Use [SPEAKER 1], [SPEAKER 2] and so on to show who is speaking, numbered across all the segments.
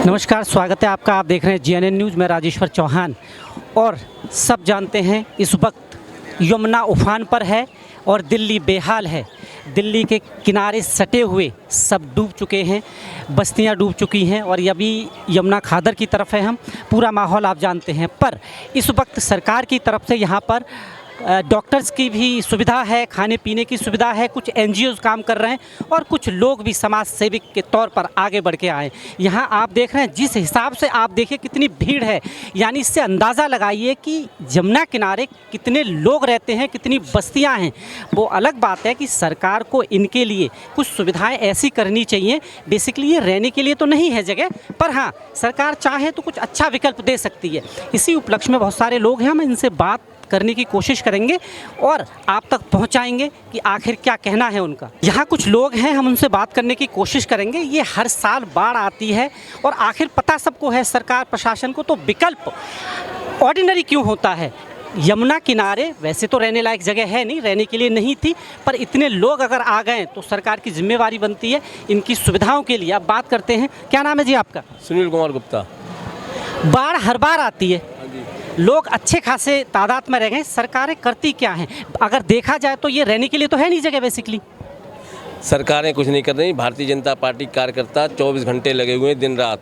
[SPEAKER 1] नमस्कार, स्वागत है आपका। आप देख रहे हैं जीएनएन न्यूज़। मैं राजेश्वर चौहान। और सब जानते हैं इस वक्त यमुना उफान पर है और दिल्ली बेहाल है। दिल्ली के किनारे सटे हुए सब डूब चुके हैं, बस्तियां डूब चुकी हैं और ये अभी यमुना खादर की तरफ है। हम पूरा माहौल आप जानते हैं, पर इस वक्त सरकार की तरफ से यहाँ पर डॉक्टर्स की भी सुविधा है, खाने पीने की सुविधा है, कुछ एनजीओज़ काम कर रहे हैं और कुछ लोग भी समाज सेवक के तौर पर आगे बढ़ के आए। यहाँ आप देख रहे हैं जिस हिसाब से, आप देखिए कितनी भीड़ है, यानी इससे अंदाज़ा लगाइए कि यमुना किनारे कितने लोग रहते हैं, कितनी बस्तियाँ हैं। वो अलग बात है कि सरकार को इनके लिए कुछ सुविधाएँ ऐसी करनी चाहिए। बेसिकली ये रहने के लिए तो नहीं है जगह, पर हाँ, सरकार चाहे तो कुछ अच्छा विकल्प दे सकती है। इसी उपलक्ष्य में बहुत सारे लोग हैं, हम इनसे बात करने की कोशिश करेंगे और आप तक पहुंचाएंगे कि आखिर क्या कहना है उनका। यहाँ कुछ लोग हैं, हम उनसे बात करने की कोशिश करेंगे। ये हर साल बाढ़ आती है और आखिर पता सबको है, सरकार प्रशासन को, तो विकल्प ऑर्डिनरी क्यों होता है। यमुना किनारे वैसे तो रहने लायक जगह है नहीं, रहने के लिए नहीं थी, पर इतने लोग अगर आ गए तो सरकार की जिम्मेवारी बनती है इनकी सुविधाओं के लिए। अब बात करते हैं, क्या नाम है जी आपका?
[SPEAKER 2] सुनील कुमार गुप्ता।
[SPEAKER 1] बाढ़ हर बार आती है, लोग अच्छे खासे तादाद में रह गए, सरकारें करती क्या हैं? अगर देखा जाए तो ये रहने के लिए तो है नहीं जगह। बेसिकली
[SPEAKER 2] सरकारें कुछ नहीं कर रही। भारतीय जनता पार्टी कार्यकर्ता 24 घंटे लगे हुए हैं दिन रात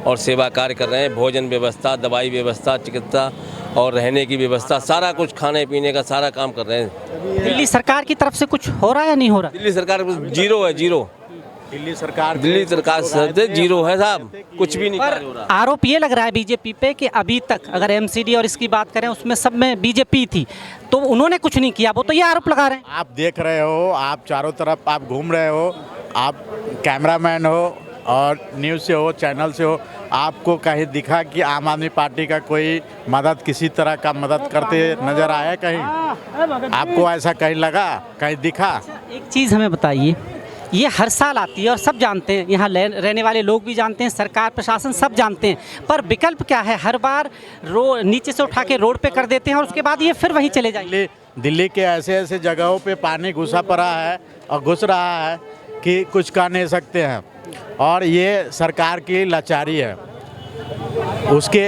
[SPEAKER 2] और सेवा कार्य कर रहे हैं। भोजन व्यवस्था, दवाई व्यवस्था, चिकित्सा और रहने की व्यवस्था, सारा कुछ, खाने पीने का सारा काम कर रहे हैं।
[SPEAKER 1] दिल्ली सरकार की तरफ से कुछ हो रहा है या नहीं हो रहा?
[SPEAKER 2] दिल्ली सरकार जीरो है, जीरो। दिल्ली सरकार जीरो है साहब, कुछ भी नहीं हो रहा।
[SPEAKER 1] आरोप ये लग रहा है बीजेपी पे कि अभी तक अगर एमसीडी और इसकी बात करें उसमें सब में बीजेपी थी, तो उन्होंने कुछ नहीं किया, वो तो ये आरोप लगा रहे हैं।
[SPEAKER 3] आप देख रहे हो, आप चारों तरफ आप घूम रहे हो, आप कैमरामैन हो और न्यूज़ से हो, चैनल से हो, आपको कहीं दिखा कि आम आदमी पार्टी का कोई मदद, किसी तरह का मदद करते नजर आया कहीं? आपको ऐसा कहीं लगा, कहीं दिखा?
[SPEAKER 1] एक चीज़ हमें बताइए, ये हर साल आती है और सब जानते हैं, यहाँ रहने वाले लोग भी जानते हैं, सरकार प्रशासन सब जानते हैं, पर विकल्प क्या है? हर बार नीचे से उठा के रोड पे कर देते हैं और उसके बाद ये फिर वहीं चले जाएंगे।
[SPEAKER 3] दिल्ली के ऐसे ऐसे जगहों पे पानी घुसा पड़ा है और घुस रहा है कि कुछ कर नहीं सकते हैं, और ये सरकार की लाचारी है। उसके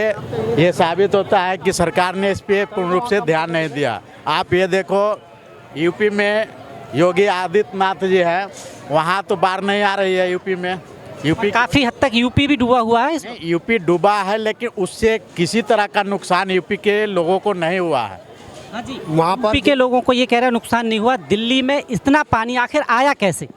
[SPEAKER 3] ये साबित होता है कि सरकार ने इस पर पूर्ण रूप से ध्यान नहीं दिया। आप ये देखो, यूपी में योगी आदित्यनाथ जी हैं, वहाँ तो बाढ़ नहीं आ रही है यूपी में। यूपी
[SPEAKER 1] काफ़ी हद तक यूपी भी डूबा हुआ है।
[SPEAKER 3] यूपी डूबा है, लेकिन उससे किसी तरह का नुकसान यूपी के लोगों को नहीं हुआ है।
[SPEAKER 1] हाँ जी,
[SPEAKER 3] वहाँ पर
[SPEAKER 1] यूपी के लोगों को ये कह रहे हैं नुकसान नहीं हुआ। दिल्ली में इतना पानी आखिर आया कैसे?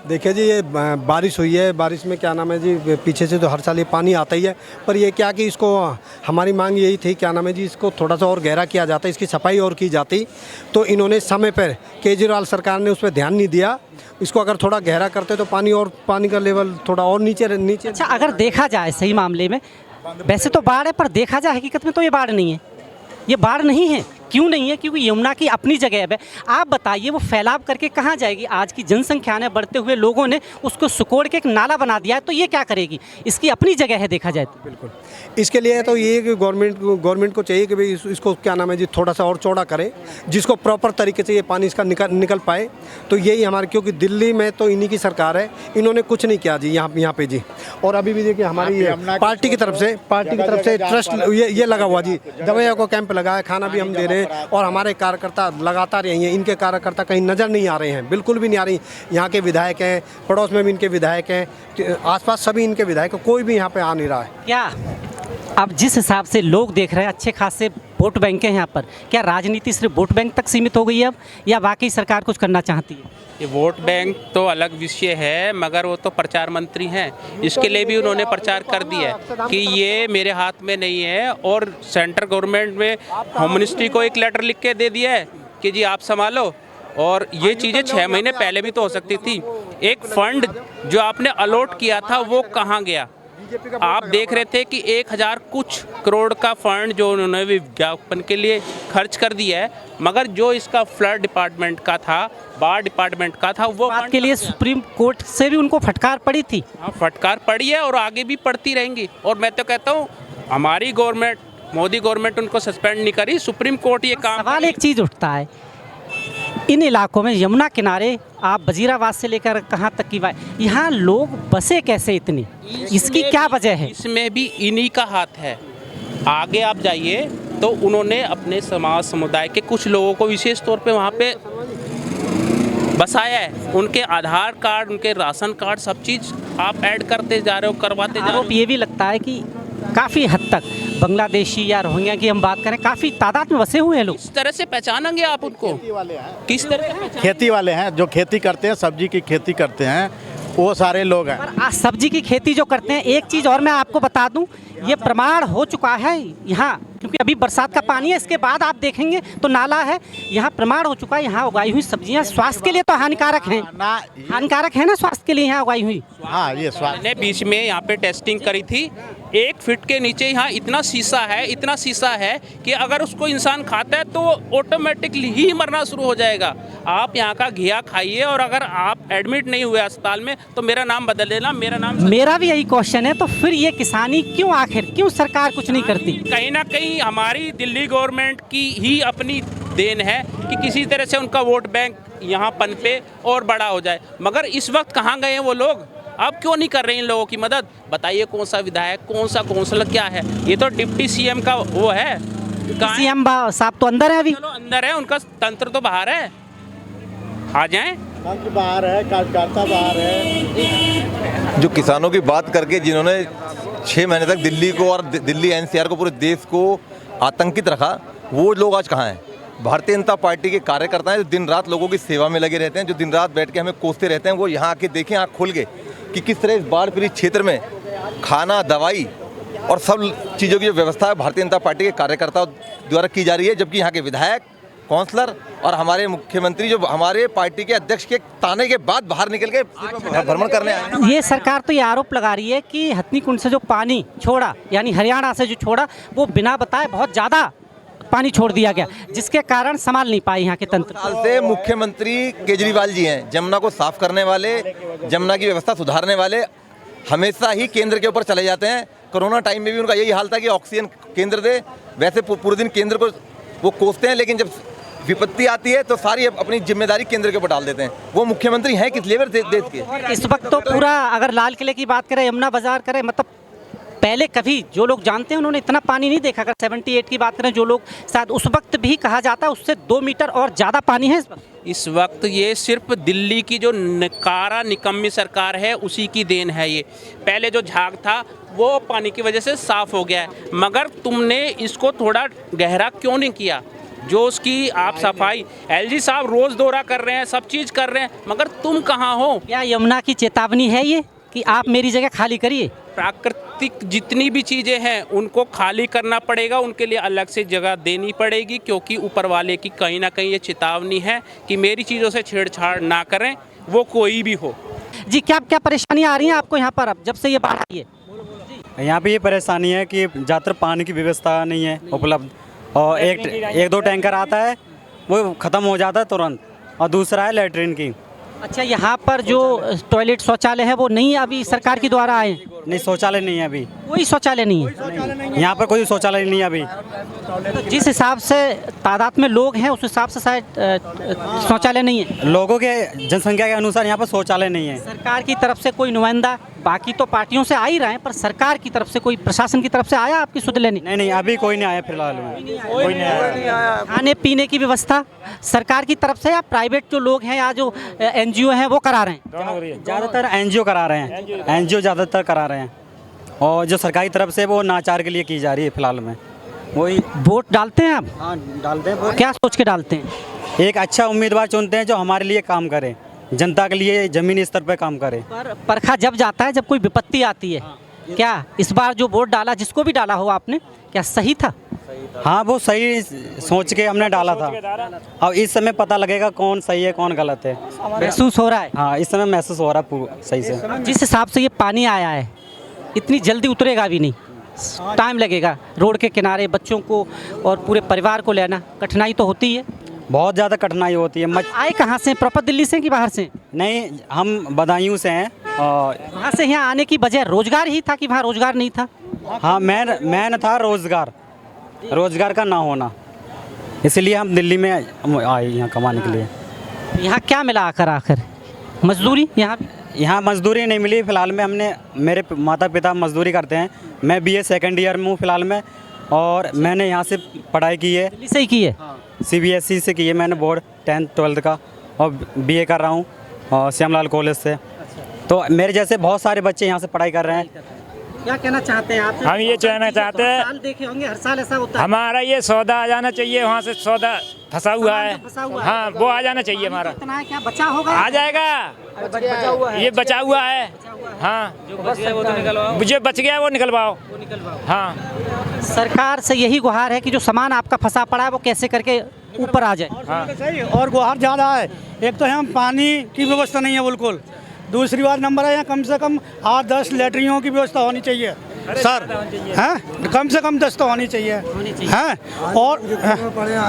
[SPEAKER 4] देखिए जी, ये बारिश हुई है, बारिश में क्या नाम है जी, पीछे से तो हर साल ये पानी आता ही है, पर ये क्या कि इसको, हमारी मांग यही थी, क्या नाम है जी, इसको थोड़ा सा और गहरा किया जाता, इसकी सफाई और की जाती, तो इन्होंने समय पर, केजरीवाल सरकार ने उस पर ध्यान नहीं दिया। इसको अगर थोड़ा गहरा करते तो पानी का लेवल थोड़ा और नीचे।
[SPEAKER 1] अच्छा, अगर देखा जाए सही मामले में, वैसे तो बाढ़ है, पर देखा जाए हकीकत में तो ये बाढ़ नहीं है। ये बाढ़ नहीं है। क्यों नहीं है? क्योंकि यमुना की अपनी जगह है। आप बताइए, वो फैलाव करके कहाँ जाएगी? आज की जनसंख्या ने, बढ़ते हुए लोगों ने उसको सुकोड़ के एक नाला बना दिया है, तो ये क्या करेगी? इसकी अपनी जगह है देखा जाए तो।
[SPEAKER 4] बिल्कुल, इसके लिए तो ये कि गवर्नमेंट को चाहिए कि भाई इसको क्या नाम है जी, थोड़ा सा और चौड़ा करें, जिसको प्रॉपर तरीके से ये पानी इसका निकल पाए। तो यही हमारे, क्योंकि दिल्ली में तो इन्हीं की सरकार है, इन्होंने कुछ नहीं किया जी यहाँ पे जी। और अभी भी देखिए हमारी पार्टी की तरफ से ट्रस्ट ये लगा हुआ जी, दवाइयों को कैंप लगा है, खाना भी हम दे रहे हैं, और हमारे कार्यकर्ता लगातार यही हैं। इनके कार्यकर्ता कहीं नज़र नहीं आ रहे हैं, बिल्कुल भी नहीं आ रही। यहाँ के विधायक हैं, पड़ोस में भी इनके विधायक हैं, आसपास सभी इनके विधायक, कोई भी यहाँ पे आ नहीं रहा है।
[SPEAKER 1] क्या अब जिस हिसाब से लोग देख रहे हैं, अच्छे खासे वोट बैंक हैं यहाँ पर, क्या राजनीति सिर्फ वोट बैंक तक सीमित हो गई है अब, या वाकई सरकार कुछ करना चाहती है?
[SPEAKER 5] ये वोट बैंक तो अलग विषय है, मगर वो तो प्रचार मंत्री हैं, इसके लिए भी उन्होंने प्रचार कर दिया है कि ये मेरे हाथ में नहीं है। और सेंट्रल गवर्नमेंट में होम मिनिस्ट्री को एक लेटर लिख के दे दिया है कि जी आप संभालो। और ये चीज़ें 6 महीने पहले भी तो हो सकती थी। एक फंड जो आपने अलॉट किया था वो कहाँ गया? आप देख रहे थे कि 1000 कुछ करोड़ का फंड जो उन्होंने विज्ञापन के लिए खर्च कर दिया है, मगर जो इसका फ्लड डिपार्टमेंट का था, बाढ़ डिपार्टमेंट का था, वो
[SPEAKER 1] बात के लिए सुप्रीम कोर्ट से भी उनको फटकार पड़ी थी।
[SPEAKER 5] हाँ, फटकार पड़ी है और आगे भी पड़ती रहेंगी। और मैं तो कहता हूँ, हमारी गवर्नमेंट, मोदी गवर्नमेंट उनको सस्पेंड नहीं करी, सुप्रीम कोर्ट ये काम।
[SPEAKER 1] सवाल एक चीज़ उठता है, इन इलाकों में यमुना किनारे आप वजीराबाद से लेकर कहाँ तक की बात, यहाँ लोग बसे कैसे इतनी, इसकी क्या वजह है?
[SPEAKER 5] इसमें भी इन्हीं का हाथ है। आगे आप जाइए तो उन्होंने अपने समाज समुदाय के कुछ लोगों को विशेष तौर पे वहाँ पे बसाया है। उनके आधार कार्ड, उनके राशन कार्ड, सब चीज़ आप ऐड करते जा रहे हो, करवाते जा रहे हो।
[SPEAKER 1] आरोप ये भी लगता है कि काफ़ी हद तक बांग्लादेशी या रोहिंग्या की हम बात करें, काफ़ी तादाद में बसे हुए हैं लोग।
[SPEAKER 5] किस तरह से पहचानेंगे आप उनको? किस तरह से पहचानेंगे?
[SPEAKER 3] खेती वाले हैं जो खेती करते हैं, सब्जी की खेती करते हैं, वो सारे लोग हैं।
[SPEAKER 1] पर आज सब्जी की खेती जो करते हैं, एक चीज़ और मैं आपको बता दूं, ये प्रमाण हो चुका है यहाँ, क्योंकि अभी बरसात का पानी है, इसके बाद आप देखेंगे तो नाला है, यहाँ प्रमाण हो चुका है, यहाँ उगाई हुई सब्जियाँ स्वास्थ्य के लिए तो हानिकारक हैं, हानिकारक है ना स्वास्थ्य के लिए यहाँ उगाई हुई।
[SPEAKER 3] हाँ, ये स्वास्थ्य।
[SPEAKER 5] मैंने बीच में यहाँ पे टेस्टिंग करी थी, 1 फीट के नीचे यहाँ इतना शीशा है, इतना शीशा है कि अगर उसको इंसान खाता है तो ऑटोमेटिकली ही मरना शुरू हो जाएगा। आप यहाँ का घिया खाइए और अगर आप एडमिट नहीं हुए अस्पताल में तो मेरा नाम बदल देना,
[SPEAKER 1] मेरा भी यही क्वेश्चन है। तो फिर ये किसानी क्यों, आखिर क्यों सरकार कुछ नहीं करती?
[SPEAKER 5] कहीं ना कहीं हमारी दिल्ली गवर्नमेंट की ही अपनी देन है कि किसी तरह से उनका वोट बैंक यहाँ पनपे और बड़ा हो जाए। मगर इस वक्त कहाँ गए हैं वो लोग? अब क्यों नहीं कर रहे इन लोगों की मदद? बताइए कौन सा विधायक, कौन सा काउंसलर, क्या है? ये तो डिप्टी सीएम का वो है।
[SPEAKER 1] सीएम साहब तो अंदर है, अभी
[SPEAKER 5] चलो अंदर है, उनका तंत्र तो बाहर है, आ जाएं।
[SPEAKER 3] तंत्र बाहर है, कार्यकर्ता बाहर है।
[SPEAKER 6] जो किसानों की बात करके जिन्होंने 6 महीने तक दिल्ली को और दिल्ली एनसीआर को, पूरे देश को आतंकित रखा, वो लोग आज कहाँ हैं? भारतीय जनता पार्टी के कार्यकर्ता हैं जो दिन रात लोगों की सेवा में लगे रहते हैं, जो दिन रात बैठ के हमें कोसते रहते हैं। वो यहाँ आके देखें आँख खोल के कि किस तरह इस बाढ़ पीड़ित क्षेत्र में खाना, दवाई और सब चीज़ों की जो व्यवस्था है भारतीय जनता पार्टी के कार्यकर्ताओं द्वारा की जा रही है। जबकि यहाँ के विधायक, काउंसलर और हमारे मुख्यमंत्री जो हमारे पार्टी के अध्यक्ष के ताने के बाद बाहर निकल के भ्रमण करने आए हैं।
[SPEAKER 1] ये सरकार तो ये आरोप लगा रही है कि हथनी कुंड से जो पानी छोड़ा, यानी हरियाणा से जो छोड़ा, वो बिना बताए बहुत ज़्यादा पानी छोड़ दिया गया, जिसके कारण संभाल नहीं पाए यहाँ के तंत्र।
[SPEAKER 6] साल से मुख्यमंत्री केजरीवाल जी हैं, जमुना को साफ करने वाले, जमुना की व्यवस्था सुधारने वाले, हमेशा ही केंद्र के ऊपर चले जाते हैं। कोरोना टाइम में भी उनका यही हाल था कि ऑक्सीजन केंद्र दे, वैसे पूरे दिन केंद्र को वो कोसते हैं, लेकिन जब विपत्ति आती है तो सारी अपनी जिम्मेदारी केंद्र के ऊपर डाल देते हैं। वो मुख्यमंत्री हैं किस लेवल देश के?
[SPEAKER 1] इस वक्त तो पूरा, अगर लाल किले की बात करें, यमुना बाजार करें, मतलब पहले कभी जो लोग जानते हैं उन्होंने इतना पानी नहीं देखा। अगर 78 की बात करें, जो लोग शायद उस वक्त भी कहा जाता है उससे 2 मीटर और ज़्यादा पानी है इस वक्त।
[SPEAKER 5] इस वक्त ये सिर्फ दिल्ली की जो नकारा निकम्मी सरकार है उसी की देन है। ये पहले जो झाग था वो पानी की वजह से साफ हो गया है, मगर तुमने इसको थोड़ा गहरा क्यों नहीं किया? जो उसकी आप सफाई, एलजी साहब रोज़ दौरा कर रहे हैं, सब चीज़ कर रहे हैं, मगर तुम कहाँ हो?
[SPEAKER 1] क्या यमुना की चेतावनी है ये कि आप मेरी जगह खाली करिए?
[SPEAKER 5] प्राकृतिक जितनी भी चीज़ें हैं उनको खाली करना पड़ेगा, उनके लिए अलग से जगह देनी पड़ेगी, क्योंकि ऊपर वाले की कहीं ना कहीं ये चेतावनी है कि मेरी चीज़ों से छेड़छाड़ ना करें, वो कोई भी हो।
[SPEAKER 1] जी, क्या क्या परेशानियाँ आ रही हैं आपको यहाँ पर अब जब से ये बाढ़ आई है?
[SPEAKER 7] यहाँ पे ये परेशानी है कि ज़्यादातर पानी की व्यवस्था नहीं है उपलब्ध, और एक 2 टैंकर आता है वो ख़त्म हो जाता है तुरंत, और दूसरा है लैट्रिन की।
[SPEAKER 1] अच्छा, यहाँ पर जो टॉयलेट शौचालय है वो नहीं अभी सरकार के द्वारा आए?
[SPEAKER 7] नहीं, शौचालय नहीं है अभी,
[SPEAKER 1] कोई शौचालय नहीं है
[SPEAKER 7] यहाँ पर, कोई शौचालय नहीं है अभी।
[SPEAKER 1] तो जिस हिसाब से तादाद में लोग हैं उस हिसाब से शायद शौचालय नहीं है।
[SPEAKER 7] लोगों के जनसंख्या के अनुसार यहाँ पर शौचालय नहीं है।
[SPEAKER 1] सरकार की तरफ से कोई नुमाइंदा, बाकी तो पार्टियों से आ ही रहे हैं, पर सरकार की तरफ से कोई, प्रशासन की तरफ से आया आपकी सुध लेने?
[SPEAKER 7] नहीं, अभी कोई नहीं आया फिलहाल में, कोई नहीं आया।
[SPEAKER 1] खाने पीने की व्यवस्था सरकार की तरफ से या प्राइवेट जो लोग हैं या जो एनजीओ हैं वो करा रहे हैं?
[SPEAKER 7] ज़्यादातर एनजीओ करा रहे हैं, एनजीओ ज़्यादातर करा रहे हैं, और जो सरकारी तरफ से वो नाचार के लिए की जा रही है फिलहाल में। वही
[SPEAKER 1] वोट डालते हैं आप?
[SPEAKER 7] हाँ, डालते हैं।
[SPEAKER 1] क्या सोच के डालते हैं?
[SPEAKER 7] एक अच्छा उम्मीदवार चुनते हैं जो हमारे लिए काम करे, जनता के लिए ज़मीनी स्तर पर काम करे।
[SPEAKER 1] पर परखा जब जाता है जब कोई विपत्ति आती है। क्या इस बार जो वोट डाला, जिसको भी डाला हो आपने, क्या सही था?
[SPEAKER 7] हाँ, वो सही सोच के हमने डाला था। अब इस समय पता लगेगा कौन सही है कौन गलत है।
[SPEAKER 1] महसूस हो रहा है?
[SPEAKER 7] हाँ, इस समय महसूस हो रहा है सही से।
[SPEAKER 1] जिस हिसाब से ये पानी आया है इतनी जल्दी उतरेगा भी नहीं, टाइम लगेगा। रोड के किनारे बच्चों को और पूरे परिवार को लेना कठिनाई तो होती है,
[SPEAKER 7] बहुत ज़्यादा कठिनाई होती है।
[SPEAKER 1] आए कहाँ से? प्रॉपर दिल्ली से कि बाहर से?
[SPEAKER 7] नहीं, हम बदायूं से हैं। और
[SPEAKER 1] वहाँ से यहाँ आने की वजह रोजगार ही था कि वहाँ रोजगार नहीं था?
[SPEAKER 7] हाँ, मैन था रोजगार का ना होना, इसलिए हम दिल्ली में आए यहाँ कमाने के लिए।
[SPEAKER 1] यहाँ क्या मिला आकर मजदूरी यहाँ
[SPEAKER 7] यहाँ मजदूरी नहीं मिली फ़िलहाल में। हमने मेरे माता पिता मजदूरी करते हैं। मैं BA सेकंड ईयर में हूँ फ़िलहाल में, और मैंने यहाँ से पढ़ाई की है।
[SPEAKER 1] दिल्ली से ही की है?
[SPEAKER 7] CBSE से की है मैंने, बोर्ड 10th 12th का, और BA कर रहा हूँ और श्यामलाल कॉलेज से। तो मेरे जैसे बहुत सारे बच्चे यहाँ से पढ़ाई कर रहे हैं।
[SPEAKER 1] क्या कहना चाहते हैं आप?
[SPEAKER 8] हम ये कहना चाहते हैं,
[SPEAKER 1] हर साल देखे होंगे, हर साल ऐसा होता है।
[SPEAKER 8] हमारा ये सौदा आ जाना चाहिए, वहाँ से सौदा फंसा हुआ है। हाँ, वो आ जाना चाहिए हमारा।
[SPEAKER 1] इतना है क्या बचा होगा?
[SPEAKER 8] आ जाएगा, ये बचा हुआ है। हाँ, जो बच गया वो निकलवाओ। हाँ,
[SPEAKER 1] सरकार से यही गुहार है कि जो सामान आपका फंसा पड़ा है वो कैसे करके ऊपर आ जाए।
[SPEAKER 9] और गुहार ज़्यादा है। एक तो यहाँ पानी की व्यवस्था नहीं है बिल्कुल, दूसरी बात नंबर है यहाँ कम से कम 8-10 लैट्रिनों की व्यवस्था होनी चाहिए सर, हैं? कम से कम 10 तो होनी चाहिए, हैं? और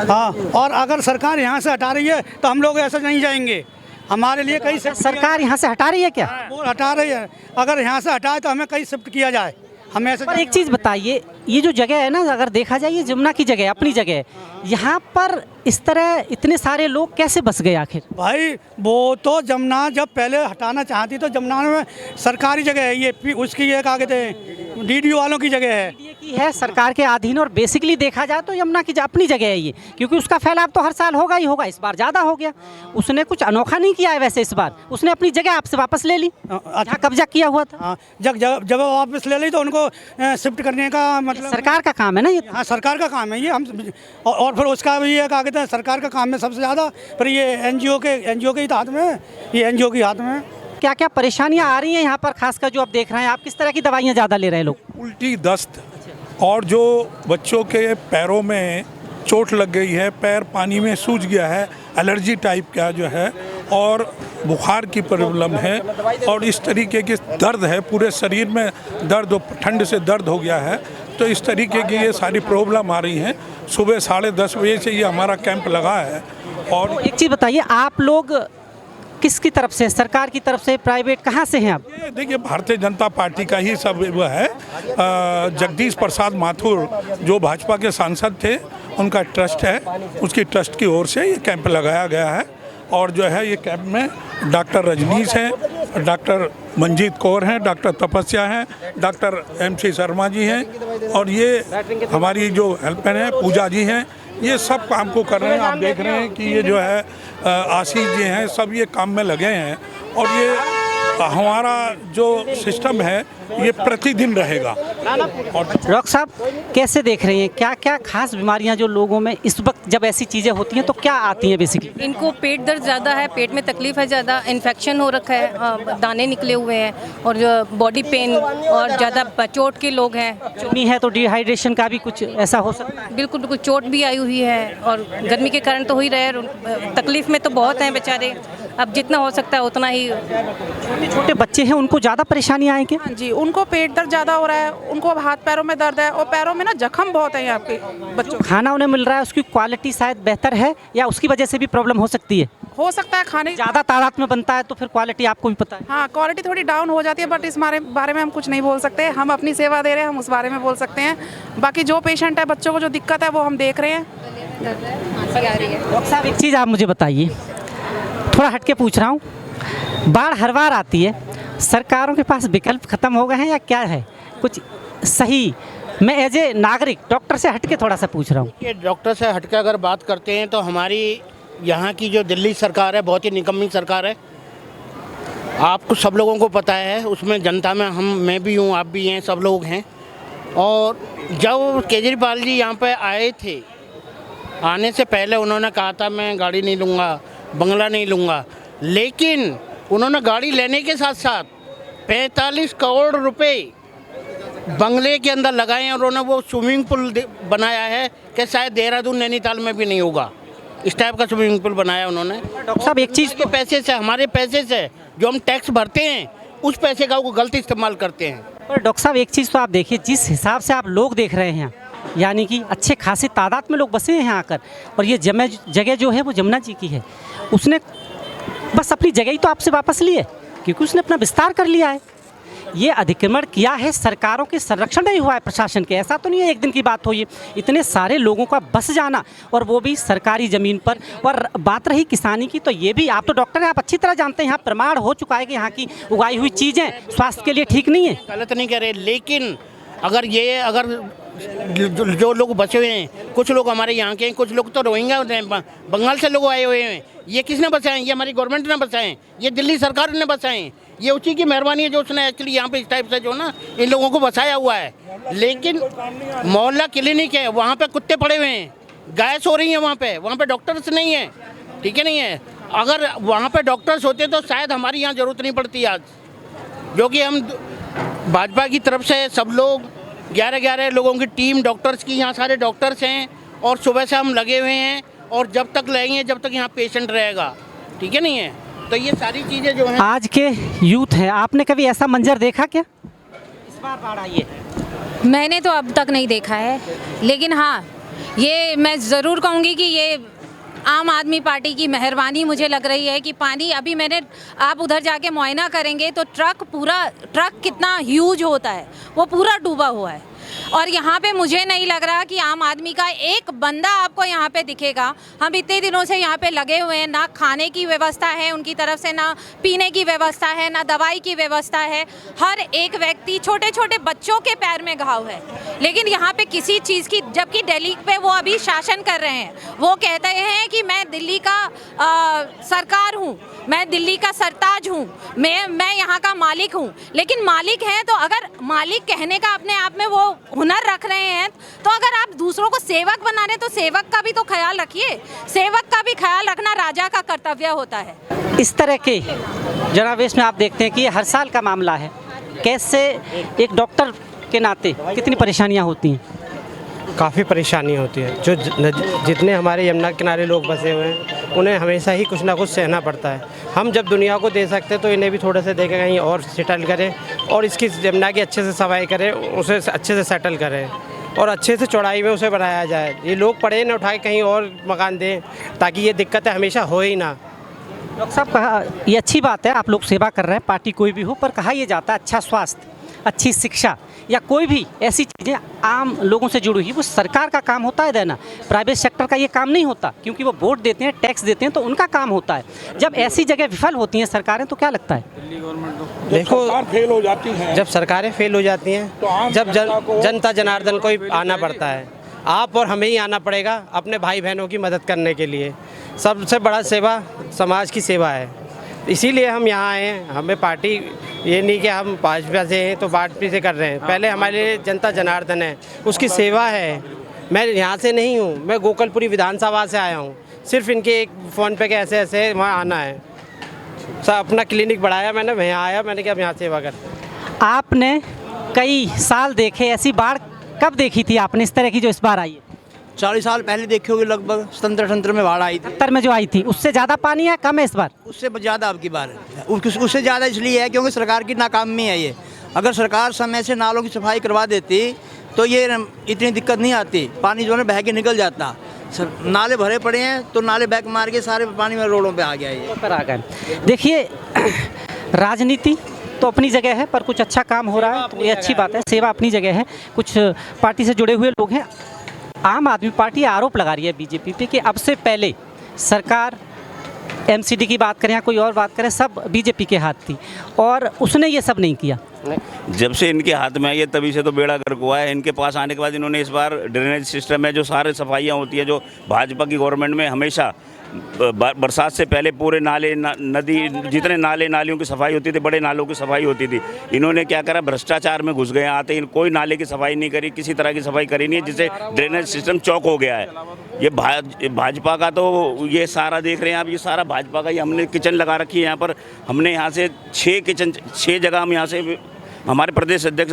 [SPEAKER 9] हाँ, और अगर सरकार यहाँ से हटा रही है तो हम लोग ऐसे नहीं जाएंगे। हमारे लिए कई
[SPEAKER 1] सरकार यहाँ से हटा रही है क्या?
[SPEAKER 9] वो हटा रही है, अगर यहाँ से हटाए तो हमें कहीं शिफ्ट किया जाए। हमें ऐसे
[SPEAKER 1] पर एक चीज़ बताइए, ये जो जगह है ना, अगर देखा जाए ये जमुना की जगह है, अपनी जगह है, यहाँ पर इस तरह इतने सारे लोग कैसे बस गए आखिर?
[SPEAKER 9] भाई वो तो जमुना जब पहले हटाना चाहती तो जमुना में सरकारी जगह है, ये उसकी एक आगे थे DDO वालों की जगह है,
[SPEAKER 1] की है सरकार के अधीन। और बेसिकली देखा जाए तो यमुना की अपनी जगह है ये, क्योंकि उसका फैलाव तो हर साल होगा ही होगा, इस बार ज़्यादा हो गया। उसने कुछ अनोखा नहीं किया है वैसे, इस बार उसने अपनी जगह आपसे वापस ले ली, जहाँ कब्जा किया हुआ था।
[SPEAKER 9] हाँ, जब वापस ले ली तो उनको शिफ्ट करने का मतलब
[SPEAKER 1] सरकार का काम है ना ये।
[SPEAKER 9] हाँ, सरकार का काम है ये। हम और फिर उसका भी एक आगे सरकार का काम है सबसे ज़्यादा, पर ये NGO के ही हाथ में है, ये NGO के हाथ में है।
[SPEAKER 1] क्या क्या परेशानियां आ रही हैं यहाँ पर, खासकर जो आप देख रहे हैं? आप किस तरह की दवाइयाँ ज़्यादा ले रहे हैं लोग?
[SPEAKER 10] उल्टी, दस्त, और जो बच्चों के पैरों में चोट लग गई है, पैर पानी में सूज गया है, एलर्जी टाइप का जो है, और बुखार की प्रॉब्लम है, और इस तरीके के दर्द है, पूरे शरीर में दर्द, ठंड से दर्द हो गया है। तो इस तरीके की ये सारी प्रॉब्लम आ रही हैं। सुबह 10:30 बजे से ये हमारा कैंप लगा है। और
[SPEAKER 1] तो एक चीज़ बताइए, आप लोग किसकी तरफ से, सरकार की तरफ से, प्राइवेट, कहाँ से हैं आप?
[SPEAKER 10] ये देखिए, भारतीय जनता पार्टी का ही सब वो है। जगदीश प्रसाद माथुर जो भाजपा के सांसद थे, उनका ट्रस्ट है, उसकी ट्रस्ट की ओर से ये कैंप लगाया गया है। और जो है ये कैंप में डॉक्टर रजनीश हैं, डॉक्टर मंजीत कौर हैं, डॉक्टर तपस्या हैं, डॉक्टर MC शर्मा जी हैं, और ये हमारी जो हेल्पर हैं पूजा जी हैं। ये सब काम को कर रहे हैं। आप देख रहे हैं कि ये जो है आशीष जी हैं, सब ये काम में लगे हैं। और ये हमारा जो सिस्टम है ये प्रतिदिन रहेगा। और
[SPEAKER 1] डॉक्टर साहब कैसे देख रही हैं, क्या क्या खास बीमारियां जो लोगों में इस वक्त जब ऐसी चीज़ें होती हैं तो क्या आती हैं बेसिकली?
[SPEAKER 11] इनको पेट दर्द ज़्यादा है, पेट में तकलीफ है ज़्यादा, इन्फेक्शन हो रखा है, दाने निकले हुए हैं, और जो बॉडी पेन, और ज़्यादा चोट के लोग हैं।
[SPEAKER 1] चुनी है तो डिहाइड्रेशन का भी कुछ ऐसा हो सकता है?
[SPEAKER 11] बिल्कुल बिल्कुल, चोट भी आई हुई है, और गर्मी के कारण तो हो ही रहे हैं। तकलीफ में तो बहुत हैं बेचारे, अब जितना हो सकता है उतना ही।
[SPEAKER 1] छोटे छोटे बच्चे हैं, उनको ज़्यादा परेशानी आएंगे?
[SPEAKER 12] हाँ जी, उनको पेट दर्द ज़्यादा हो रहा है, उनको हाथ पैरों में दर्द है, और पैरों में ना जख्म बहुत है यहाँ पे बच्चों।
[SPEAKER 1] खाना उन्हें मिल रहा है उसकी क्वालिटी शायद बेहतर है, या उसकी वजह से भी प्रॉब्लम हो सकती है?
[SPEAKER 12] हो सकता है खाने
[SPEAKER 1] ज़्यादा तादाद में बनता है तो फिर क्वालिटी आपको भी पता है।
[SPEAKER 12] हाँ, क्वालिटी थोड़ी डाउन हो जाती है, बट इस बारे में हम कुछ नहीं बोल सकते। हम अपनी सेवा दे रहे हैं, हम उस बारे में बोल सकते हैं। बाकी जो पेशेंट है, बच्चों को जो दिक्कत है वो हम देख रहे हैं।
[SPEAKER 1] डॉक्टर साहब एक चीज़ आप मुझे बताइए, थोड़ा हट के पूछ रहा हूँ, बाढ़ हर बार आती है, सरकारों के पास विकल्प खत्म हो गए हैं या क्या है कुछ सही? मैं एज ए नागरिक डॉक्टर से हट के थोड़ा सा पूछ रहा हूँ।
[SPEAKER 13] ये डॉक्टर से हट के अगर बात करते हैं तो हमारी यहाँ की जो दिल्ली सरकार है बहुत ही निकम्मी सरकार है। आपको सब लोगों को पता है, उसमें जनता में मैं भी हूँ, आप भी हैं, सब लोग हैं। और जब केजरीवाल जी यहाँ पे आए थे, आने से पहले उन्होंने कहा था मैं गाड़ी नहीं लूँगा, बंगला नहीं लूँगा, लेकिन उन्होंने गाड़ी लेने के साथ साथ 45 करोड़ रुपए बंगले के अंदर लगाए हैं, और उन्होंने वो स्विमिंग पूल बनाया है कि शायद देहरादून नैनीताल में भी नहीं होगा, इस टाइप का स्विमिंग पूल बनाया उन्होंने।
[SPEAKER 1] डॉक्टर साहब एक चीज़
[SPEAKER 13] के पैसे से, हमारे पैसे से जो हम टैक्स भरते हैं, उस पैसे का वो गलत इस्तेमाल करते हैं।
[SPEAKER 1] पर डॉक्टर साहब एक चीज़ तो आप देखिए, जिस हिसाब से आप लोग देख रहे हैं, यानी कि अच्छे खासे तादाद में लोग बसे हैं यहाँ आकर, और ये जगह जो है वो जमुना जी की है, उसने बस अपनी जगह ही तो आपसे वापस ली है, क्योंकि उसने अपना विस्तार कर लिया है। ये अतिक्रमण किया है, सरकारों के संरक्षण नहीं हुआ है प्रशासन के। ऐसा तो नहीं है एक दिन की बात हुई है, इतने सारे लोगों का बस जाना और वो भी सरकारी ज़मीन पर। और बात रही किसानी की, तो ये भी आप तो डॉक्टर हैं, आप अच्छी तरह जानते हैं, यहाँ प्रमाण हो चुका है कि यहाँ की उगाई हुई चीज़ें स्वास्थ्य के लिए ठीक नहीं है।
[SPEAKER 13] गलत नहीं कह रहे, लेकिन अगर जो लोग बचे हुए हैं, कुछ लोग हमारे यहाँ के हैं, कुछ लोग तो रोहिंग्या बंगाल से लोग आए हुए हैं। ये किसने बचाए? ये हमारी गवर्नमेंट ने बचाए, ये दिल्ली सरकार ने बचाए। ये उसी की मेहरबानी है जो उसने एक्चुअली यहाँ पे इस टाइप से जो ना इन लोगों को बचाया हुआ है। लेकिन मोहल्ला क्लिनिक है, वहाँ पे कुत्ते पड़े हुए हैं, गैस हो रही है वहाँ पे डॉक्टर्स नहीं है, ठीक है नहीं है। अगर वहाँ पे डॉक्टर्स होते तो शायद हमारी यहाँ ज़रूरत नहीं पड़ती आज, जो कि हम भाजपा की तरफ से सब लोग 11 लोगों की टीम डॉक्टर्स की, यहाँ सारे डॉक्टर्स हैं और सुबह से हम लगे हुए हैं और जब तक लगेंगे जब तक यहाँ पेशेंट रहेगा, ठीक है नहीं है। तो ये सारी चीज़ें जो हैं,
[SPEAKER 1] आज के यूथ हैं, आपने कभी ऐसा मंजर देखा क्या? इस बार बाढ़ आई है।
[SPEAKER 11] मैंने तो अब तक नहीं देखा है, लेकिन हाँ ये मैं ज़रूर कहूँगी कि ये आम आदमी पार्टी की मेहरबानी मुझे लग रही है कि पानी अभी आप उधर जाके मुआयना करेंगे तो ट्रक कितना ह्यूज होता है, वो पूरा डूबा हुआ है। और यहाँ पे मुझे नहीं लग रहा कि आम आदमी का एक बंदा आपको यहाँ पे दिखेगा। हम इतने दिनों से यहाँ पे लगे हुए हैं, ना खाने की व्यवस्था है उनकी तरफ से, ना पीने की व्यवस्था है, ना दवाई की व्यवस्था है। हर एक व्यक्ति, छोटे छोटे बच्चों के पैर में घाव है, लेकिन यहाँ पे किसी चीज़ की, जबकि दिल्ली पे वो अभी शासन कर रहे हैं, वो कहते हैं कि मैं दिल्ली का सरकार हूँ, मैं दिल्ली का सरताज हूँ, मैं यहाँ का मालिक हूँ। लेकिन मालिक हैं तो अगर मालिक कहने का अपने आप में वो हुनर रख रहे हैं, तो अगर आप दूसरों को सेवक बना रहे तो सेवक का भी तो ख्याल रखिए। सेवक का भी ख्याल रखना राजा का कर्तव्य होता है।
[SPEAKER 1] इस तरह के जनादेश में आप देखते हैं कि ये हर साल का मामला है। कैसे एक डॉक्टर के नाते कितनी परेशानियां होती हैं?
[SPEAKER 4] काफ़ी परेशानी होती है। जो जितने हमारे यमुना किनारे लोग बसे हुए हैं उन्हें हमेशा ही कुछ ना कुछ सहना पड़ता है। हम जब दुनिया को दे सकते हैं तो इन्हें भी थोड़े से देखें, कहीं और सेटल करें और इसकी यमुना की अच्छे से सफाई करें, उसे अच्छे से सेटल करें और अच्छे से चौड़ाई में उसे बनाया जाए। ये लोग पड़े न उठाए कहीं और मकान दें, ताकि ये दिक्कतें हमेशा हो ही ना।
[SPEAKER 1] डॉक्टर साहब, कहा ये अच्छी बात है, आप लोग सेवा कर रहे हैं, पार्टी कोई भी हो, पर कहा यह जाता है अच्छा स्वास्थ्य, अच्छी शिक्षा या कोई भी ऐसी चीज़ें आम लोगों से जुड़ी हुई वो सरकार का काम होता है देना। प्राइवेट सेक्टर का ये काम नहीं होता, क्योंकि वो वोट देते हैं, टैक्स देते हैं, तो उनका काम होता है। जब ऐसी जगह विफल होती हैं सरकारें तो क्या लगता है?
[SPEAKER 4] देखो, फेल हो जाती है, जब सरकारें फेल हो जाती हैं तो जब जनता जनार्दन को ही आना पड़ता है। आप और हमें ही आना पड़ेगा अपने भाई बहनों की मदद करने के लिए। सबसे बड़ा सेवा समाज की सेवा है, इसीलिए हम यहाँ आए हैं। हमें पार्टी ये नहीं कि हम भाजपा से हैं तो भाजपा से कर रहे हैं, पहले हमारे लिए जनता जनार्दन है, उसकी सेवा है। मैं यहाँ से नहीं हूँ, मैं गोकलपुरी विधानसभा से आया हूँ, सिर्फ इनके एक फ़ोन पे के ऐसे वहाँ आना है। सब अपना क्लिनिक बढ़ाया मैंने, मैं यहाँ आया, मैंने कहा यहाँ सेवा कर।
[SPEAKER 1] आपने कई साल देखे, ऐसी बाढ़ कब देखी थी आपने इस तरह की जो इस बार आई है?
[SPEAKER 14] 40 साल पहले देखी होगी, लगभग 17 में बाढ़ आई थी।
[SPEAKER 1] 70 में जो आई थी, उससे ज़्यादा पानी है, कम है इस बार?
[SPEAKER 14] उससे ज़्यादा अब की बार है। उससे ज़्यादा इसलिए है क्योंकि सरकार की नाकामी है ये। अगर सरकार समय से नालों की सफाई करवा देती तो ये इतनी दिक्कत नहीं आती, पानी जो है बह के निकल जाता। नाले भरे पड़े हैं तो नाले बैक मार के सारे पानी में रोडों पे आ गया, ये
[SPEAKER 1] पर आ गए। देखिए, राजनीति तो अपनी जगह है, पर कुछ अच्छा काम हो रहा है तो ये अच्छी बात है, सेवा अपनी जगह है। कुछ पार्टी से जुड़े हुए लोग हैं। आम आदमी पार्टी आरोप लगा रही है बीजेपी पे कि अब से पहले सरकार, एमसीडी की बात करें या कोई और बात करें, सब बीजेपी के हाथ थी और उसने ये सब नहीं किया।
[SPEAKER 15] जब से इनके हाथ में आई है तभी से तो बेड़ा गर्क हुआ है। इनके पास आने के बाद इन्होंने इस बार ड्रेनेज सिस्टम है, जो सारे सफाइयाँ होती है, जो भाजपा की गवर्नमेंट में हमेशा बरसात से पहले पूरे नाले नदी, जितने नाले नालियों की सफाई होती थी, बड़े नालों की सफाई होती थी, इन्होंने क्या करा, भ्रष्टाचार में घुस गए। आते ही कोई नाले की सफाई नहीं करी, किसी तरह की सफाई करी नहीं है, जिससे ड्रेनेज सिस्टम चौक हो गया है। ये भाजपा का तो ये सारा देख रहे हैं आप, ये सारा भाजपा का ही। हमने किचन लगा रखी है यहाँ पर, हमने यहाँ से 6 जगह हम यहाँ से, हमारे प्रदेश अध्यक्ष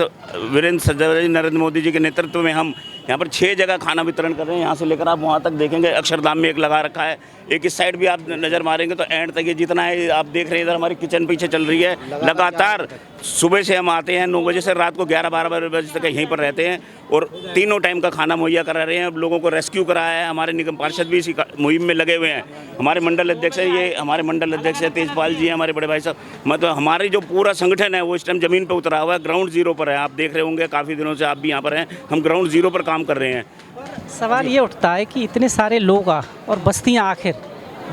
[SPEAKER 15] वीरेंद्र सज्जन नरेंद्र मोदी जी के नेतृत्व में हम यहाँ पर 6 जगह खाना वितरण कर रहे हैं। यहाँ से लेकर आप वहाँ तक देखेंगे, अक्षरधाम में एक लगा रखा है, एक इस साइड भी आप नज़र मारेंगे तो एंड तक ये जितना है आप देख रहे हैं। इधर हमारी किचन पीछे चल रही है लगातार। सुबह से हम आते हैं 9 बजे से रात को 11-12 बजे तक यहीं पर रहते हैं और तीनों टाइम का खाना मुहैया करा रहे हैं। लोगों को रेस्क्यू कराया है। हमारे निगम पार्षद भी इसी मुहिम में लगे हुए हैं। हमारे मंडल अध्यक्ष है, ये हमारे मंडल अध्यक्ष है तेजपाल जी हैं, हमारे बड़े भाई साहब। मतलब हमारी जो पूरा संगठन है वो इस टाइम ज़मीन पर उतरा हुआ है, ग्राउंड जीरो पर है। आप देख रहे होंगे काफ़ी दिनों से आप भी यहाँ पर हैं, हम ग्राउंड जीरो पर काम कर रहे हैं।
[SPEAKER 1] सवाल ये उठता है कि इतने सारे लोग और बस्तियाँ आखिर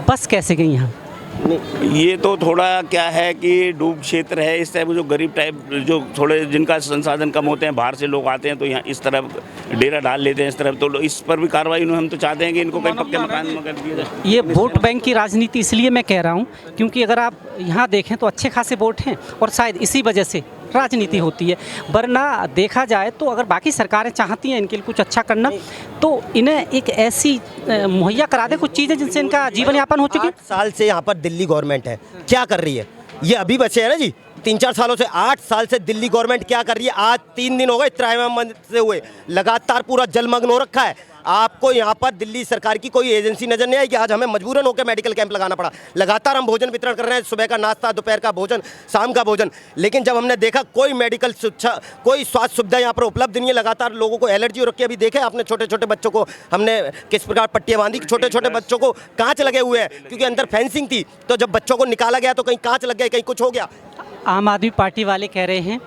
[SPEAKER 1] बस कैसे गई यहाँ?
[SPEAKER 15] ये तो थोड़ा क्या है कि डूब क्षेत्र है, इस टाइप जो गरीब टाइप जो थोड़े जिनका संसाधन कम होते हैं, बाहर से लोग आते हैं तो यहाँ इस तरफ डेरा डाल लेते हैं इस तरफ। तो इस पर भी कार्रवाई हम तो चाहते हैं कि इनको कहीं पक्के मकान में कर दिया जाए।
[SPEAKER 1] ये वोट बैंक की राजनीति इसलिए मैं कह रहा हूँ क्योंकि अगर आप यहाँ देखें तो अच्छे खासे वोट हैं और शायद इसी वजह से राजनीति होती है। वरना देखा जाए तो अगर बाकी सरकारें चाहती हैं इनके लिए कुछ अच्छा करना तो इन्हें एक ऐसी मुहैया करा दे कुछ चीज़ें जिनसे इनका जीवन यापन हो चुकी है।
[SPEAKER 16] 8 साल से यहाँ पर दिल्ली गवर्नमेंट है, क्या कर रही है? ये अभी बचे हैं ना जी, 3-4 सालों से। 8 साल से दिल्ली गवर्नमेंट क्या कर रही है? आज 3 दिन हो गए त्रैमासिक से हुए, लगातार पूरा जलमग्न हो रखा है। आपको यहाँ पर दिल्ली सरकार की कोई एजेंसी नजर नहीं आएगी। आज हमें मजबूरन होकर मेडिकल कैंप लगाना पड़ा। लगातार हम भोजन वितरण कर रहे हैं, सुबह का नाश्ता, दोपहर का भोजन, शाम का भोजन। लेकिन जब हमने देखा कोई मेडिकल शिक्षा, कोई स्वास्थ्य सुविधा यहाँ पर उपलब्ध नहीं है, लगातार लोगों को एलर्जी हो रखी है। अभी देखे आपने छोटे छोटे बच्चों को हमने किस प्रकार पट्टियाँ बांधी, छोटे छोटे बच्चों को कांच लगे हुए हैं क्योंकि अंदर फेंसिंग थी। तो जब बच्चों को निकाला गया तो कहीं कांच लग गया, कहीं कुछ हो गया।
[SPEAKER 1] आम आदमी पार्टी वाले कह रहे हैं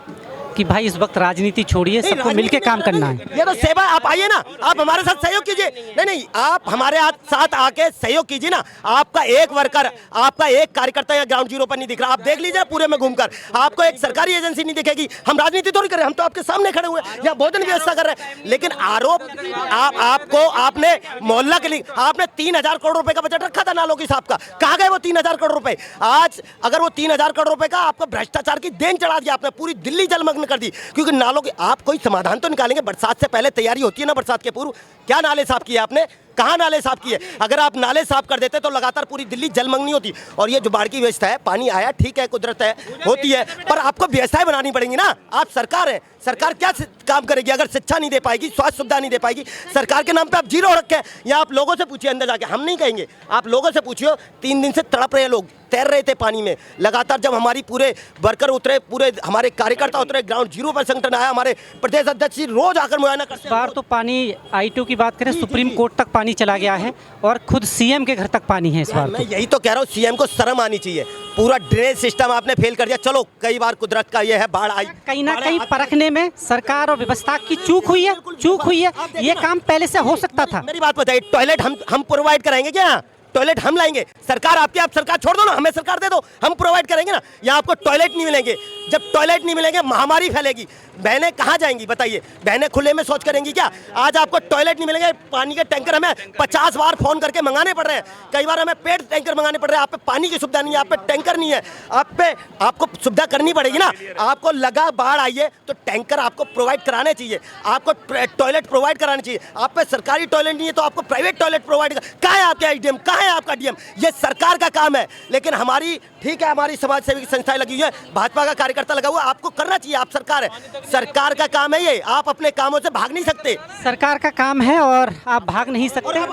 [SPEAKER 1] कि भाई इस वक्त राजनीति छोड़िए, सबको मिलके काम करना है।
[SPEAKER 16] ये तो सेवा, आप आइए ना, आप हमारे साथ सहयोग कीजिए। नहीं, आप हमारे साथ आके सहयोग कीजिए ना। आपका एक वर्कर, आपका एक कार्यकर्ता यहाँ ग्राउंड जीरो पर नहीं दिख रहा। आप देख लीजिए पूरे में घूमकर, आपको एक सरकारी एजेंसी नहीं दिखेगी। हम राजनीति थोड़ी कर रहे हैं, हम तो आपके सामने खड़े हुए हैं, यहाँ भोजन व्यवस्था कर रहे हैं। लेकिन आरोप आपको, आपने मोहल्ला के लिए आपने 3,000 करोड़ रुपए का बजट रखा था नालों की साहब का, कहाँ गए वो 3,000 करोड़ रुपए? आज अगर वो 3,000 करोड़ रुपए का आपको भ्रष्टाचार की देन चढ़ा दिया आपने, पूरी दिल्ली जलमग्न कर दी। क्योंकि नालों के आप कोई समाधान तो निकालेंगे, बरसात से पहले तैयारी होती है ना, बरसात के पूर्व। क्या नाले साफ किए आपने? कहाँ नाले साफ किए? अगर आप नाले साफ कर देते तो लगातार पूरी दिल्ली जलमग्न होती। और ये जो बाढ़ की व्यवस्था है, पानी आया ठीक है, कुदरत है, होती है, पर आपको व्यवस्थाएं बनानी पड़ेंगी ना। आप सरकार है, सरकार क्या काम करेगी अगर शिक्षा नहीं दे पाएगी, स्वास्थ्य सुविधा नहीं दे पाएगी? सरकार के नाम पे आप जीरो रखे हैं। या आप लोगों से पूछिए अंदर जाके, हम नहीं कहेंगे, आप लोगों से पूछिए। 3 दिन से तड़प रहे लोग, तैर रहे थे पानी में लगातार। जब हमारी पूरे वर्कर उतरे, पूरे हमारे कार्यकर्ता उतरे, ग्राउंड जीरो पर संगठन आया, हमारे प्रदेश अध्यक्ष जी रोज आकर मुआयना करते हैं।
[SPEAKER 1] बार तो पानी आईटीओ की बात करें, सुप्रीम कोर्ट तक पानी चला गया है और खुद सीएम के घर तक पानी है इस बार।
[SPEAKER 16] मैं यही तो कह रहा हूँ, सीएम को शर्म आनी चाहिए। पूरा ड्रेनेज सिस्टम आपने फेल कर दिया। चलो कई बार कुदरत का ये है, बाढ़ आई,
[SPEAKER 1] कहीं ना कहीं परखने में सरकार और व्यवस्था की चूक हुई है। ये काम पहले से हो सकता था।
[SPEAKER 16] मेरी बात बताइए, टॉयलेट हम प्रोवाइड कराएंगे क्या? टॉयलेट हम लाएंगे? सरकार आपकी, आप सरकार छोड़ दो ना, हमें सरकार दे दो, हम प्रोवाइड करेंगे ना। यहाँ आपको टॉयलेट नहीं मिलेंगे। जब टॉयलेट नहीं मिलेंगे महामारी फैलेगी। बहनें कहाँ जाएंगी बताइए? बहनें खुले में शौच करेंगी क्या? आज आपको टॉयलेट नहीं मिलेंगे, पानी के टैंकर हमें 50 बार फोन करके मंगाने पड़ रहे हैं। कई बार हमें पेट टैंकर मंगाने पड़ रहे हैं। आप पे पानी की सुविधा नहीं है, आप पे टैंकर नहीं है, आपको सुविधा करनी पड़ेगी ना। आपको लगा बाढ़ आई है तो टैंकर आपको प्रोवाइड कराने चाहिए, आपको टॉयलेट प्रोवाइड कराने चाहिए। आप पे सरकारी टॉयलेट नहीं है तो आपको प्राइवेट टॉयलेट प्रोवाइड। कहाँ है आपके आईडीएम, कहाँ है आपका डीएम? ये सरकार का काम है। लेकिन हमारी, ठीक है, हमारी समाज सेवी संस्थाएं लगी हुई है, भाजपा का कार्यकर्ता लगा हुआ, आपको करना चाहिए। आप सरकार है, सरकार का काम है ये, आप अपने कामों से भाग नहीं सकते।
[SPEAKER 1] सरकार का काम है और आप भाग नहीं सकते।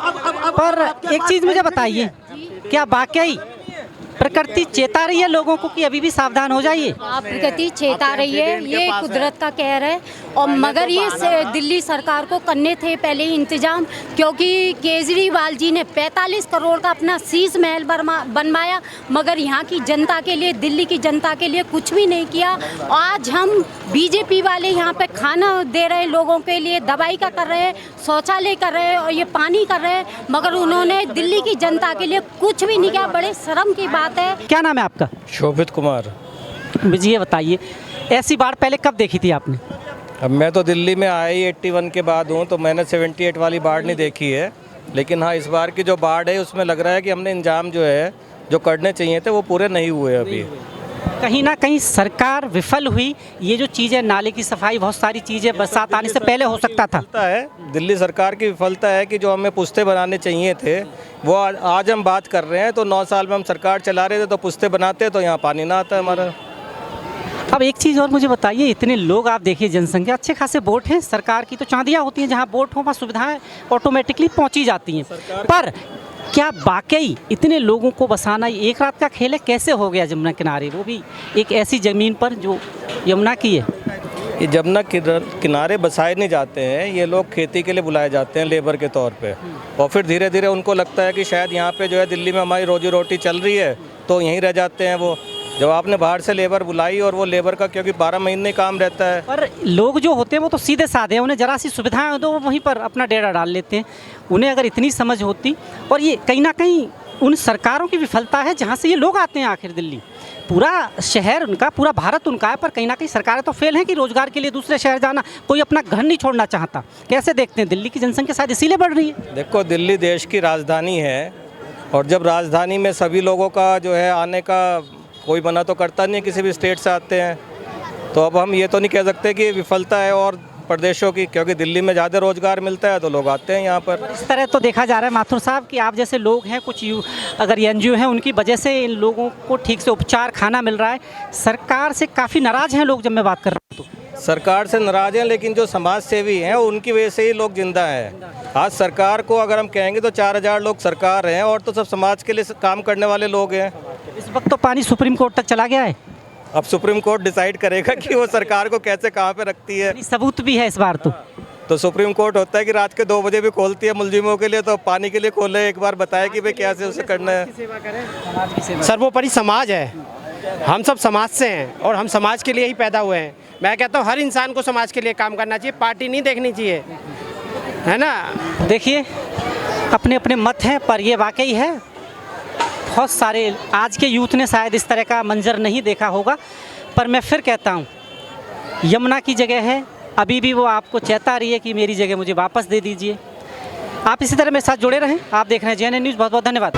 [SPEAKER 1] पर एक चीज मुझे बताइए, क्या वाकई प्रकृति चेता रही है लोगों को कि अभी भी सावधान हो जाइए?
[SPEAKER 17] प्रकृति चेता रही है, ये कुदरत का कहर है। और मगर ये दिल्ली सरकार को करने थे पहले ही इंतजाम, क्योंकि केजरीवाल जी ने 45 करोड़ का अपना शीश महल बनवाया, मगर यहाँ की जनता के लिए, दिल्ली की जनता के लिए कुछ भी नहीं किया। आज हम बीजेपी वाले यहाँ पे खाना दे रहे हैं लोगों के लिए, दवाई का कर रहे हैं, शौचालय कर रहे हैं और ये पानी कर रहे हैं, मगर उन्होंने दिल्ली की जनता के लिए कुछ भी नहीं किया। बड़े शर्म की बात है।
[SPEAKER 1] क्या नाम है आपका?
[SPEAKER 18] शोभित कुमार।
[SPEAKER 1] मुझे ये बताइए, ऐसी बाढ़ पहले कब देखी थी आपने?
[SPEAKER 18] अब मैं तो दिल्ली में आया ही 81 के बाद हूँ, तो मैंने 78 वाली बाढ़ नहीं देखी है। लेकिन हाँ, इस बार की जो बाढ़ है उसमें लग रहा है कि हमने इंतजाम जो है, जो करने चाहिए थे, वो पूरे नहीं हुए अभी।
[SPEAKER 1] कहीं ना कहीं सरकार विफल हुई। ये जो चीज़ है, नाले की सफाई, बहुत सारी चीज़ें बरसात आने से पहले हो सकता था।
[SPEAKER 18] दिल्ली सरकार की विफलता है कि जो हमें पुश्ते बनाने चाहिए थे वो आज हम बात कर रहे हैं। तो 9 साल में हम सरकार चला रहे थे तो पुश्ते बनाते तो यहाँ पानी ना आता हमारा।
[SPEAKER 1] अब एक चीज़ और मुझे बताइए, इतने लोग आप देखिए, जनसंख्या, अच्छे खासे वोट हैं, सरकार की तो चांदियाँ होती हैं, जहाँ वोट हो वहाँ सुविधाएं ऑटोमेटिकली पहुँची जाती हैं, पर क्या वाकई इतने लोगों को बसाना एक रात का खेल है? कैसे हो गया जमुना किनारे, वो भी एक ऐसी ज़मीन पर जो यमुना की है?
[SPEAKER 18] ये जमुना किनारे बसाए नहीं जाते हैं, ये लोग खेती के लिए बुलाए जाते हैं लेबर के तौर पे, और फिर धीरे धीरे उनको लगता है कि शायद यहाँ पे जो है दिल्ली में हमारी रोजी रोटी चल रही है, तो यहीं रह जाते हैं वो। जब आपने बाहर से लेबर बुलाई और वो लेबर का क्योंकि 12 महीने काम रहता है,
[SPEAKER 1] पर लोग जो होते हैं वो तो सीधे साधे हैं, उन्हें जरा सी सुविधाएं दो वो वहीं पर अपना डेरा डाल लेते हैं। उन्हें अगर इतनी समझ होती, और ये कहीं ना कहीं उन सरकारों की विफलता है जहाँ से ये लोग आते हैं आखिर दिल्ली। पूरा शहर उनका, पूरा भारत उनका है, पर कहीं ना कहीं सरकारें तो फेल हैं कि रोज़गार के लिए दूसरे शहर जाना, कोई अपना घर नहीं छोड़ना चाहता। कैसे देखते हैं? दिल्ली की जनसंख्या शायद इसीलिए बढ़ रही है।
[SPEAKER 18] देखो, दिल्ली देश की राजधानी है, और जब राजधानी में सभी लोगों का जो है आने का कोई मना तो करता नहीं है, किसी भी स्टेट से आते हैं, तो अब हम ये तो नहीं कह सकते कि विफलता है और प्रदेशों की, क्योंकि दिल्ली में ज़्यादा रोजगार मिलता है तो लोग आते हैं यहाँ पर।
[SPEAKER 1] इस तरह तो देखा जा रहा है माथुर साहब कि आप जैसे लोग हैं, कुछ अगर एनजीओ हैं, उनकी वजह से इन लोगों को ठीक से उपचार खाना मिल रहा है। सरकार से काफ़ी नाराज़ हैं लोग, जब मैं बात कर रहा हूँ तो।
[SPEAKER 18] सरकार से नाराज हैं, लेकिन जो समाज सेवी हैं उनकी वजह से ही लोग जिंदा हैं। आज सरकार को अगर हम कहेंगे तो 4000 लोग सरकार हैं, और तो सब समाज के लिए काम करने वाले लोग हैं।
[SPEAKER 1] इस वक्त तो पानी सुप्रीम कोर्ट तक चला गया है।
[SPEAKER 18] अब सुप्रीम कोर्ट डिसाइड करेगा कि वो सरकार को कैसे कहाँ पे रखती है।
[SPEAKER 1] सबूत भी है इस बार तो
[SPEAKER 18] सुप्रीम कोर्ट होता है कि रात के 2 बजे भी खोलती है मुलजिमों के लिए, तो पानी के लिए खोले, एक बार बताए कि भाई कैसे उसे करना है।
[SPEAKER 13] सर्वोपरि समाज है, हम सब समाज से हैं और हम समाज के लिए ही पैदा हुए हैं। मैं कहता हूँ हर इंसान को समाज के लिए काम करना चाहिए, पार्टी नहीं देखनी चाहिए, है ना।
[SPEAKER 1] देखिए, अपने अपने मत हैं, पर ये वाकई है, बहुत सारे आज के यूथ ने शायद इस तरह का मंजर नहीं देखा होगा। पर मैं फिर कहता हूँ, यमुना की जगह है, अभी भी वो आपको चाहता रही है कि मेरी जगह मुझे वापस दे दीजिए। आप इसी तरह मेरे साथ जुड़े रहें। आप देख रहे हैं JNN न्यूज़। बहुत बहुत धन्यवाद।